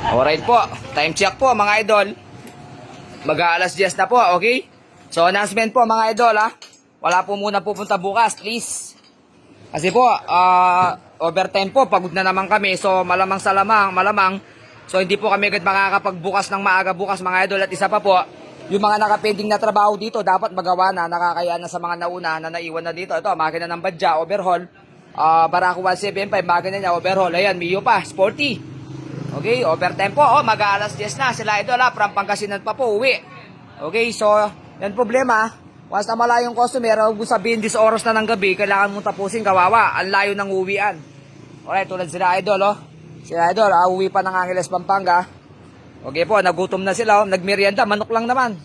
Alright po, time check po mga idol. Mag-aalas 10 na po, okay? So announcement po mga idol ha. Wala po muna pupunta bukas, please. Kasi po, overtime po, pagod na naman kami. So malamang sa malamang. So hindi po kami agad makakapagbukas ng maaga bukas mga idol. At isa pa po, yung mga nakapending na trabaho dito, dapat magawa na, nakakaya na sa mga nauna na naiwan na dito. Ito, makina ng badya, overhaul. Barako 175, makina niya, overhaul. Ayan, Mio pa, sporty. Okay, overtime po. Mag-aalas 10 na. Sila idol ha, from Pangasinan pa po, uwi. Okay, so, yan problema. Once na malayong customer, huwag sabihin 10 oras na ng gabi, kailangan mong tapusin, kawawa. Ang layo ng uwian. Alright, tulad sila idol, oh. Sila idol, uwi pa ng Angeles, Pampanga. Okay po, nagutom na sila, oh. Nagmerienda, manok lang naman.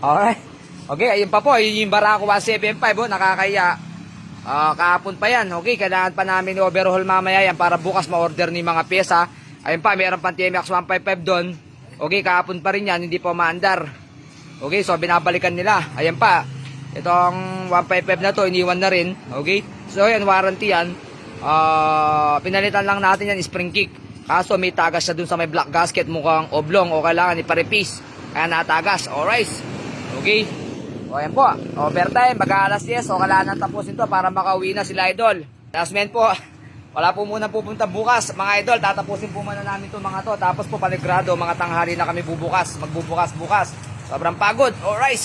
Alright. Okay, ayun pa po, yung Barako 175, oh, nakakaya. Kahapon pa yan, okay, kailangan pa namin overhaul mamaya yan para bukas ma-order ni mga pyesa. Ayun pa, mayroon pang TMX 155 doon. Okay, kahapon pa rin yan, hindi pa maandar. Okay, so binabalikan nila. Ayun pa, itong 155 na to, iniwan na rin. Okay, so yan, warranty yan. Pinalitan lang natin yan, spring kick. Kaso may tagas siya dun sa may black gasket, mukhang oblong o kailangan iparepis. Kaya natagas, alright. Okay. O yan po, overtime, mag-aalas 10, so kailangan tapusin to para makauwi na sila idol. Announcement po, wala po muna pupunta bukas mga idol, tatapusin po muna namin to mga to. Tapos po panigrado, mga tanghali na kami magbubukas bukas. Sobrang pagod, alright.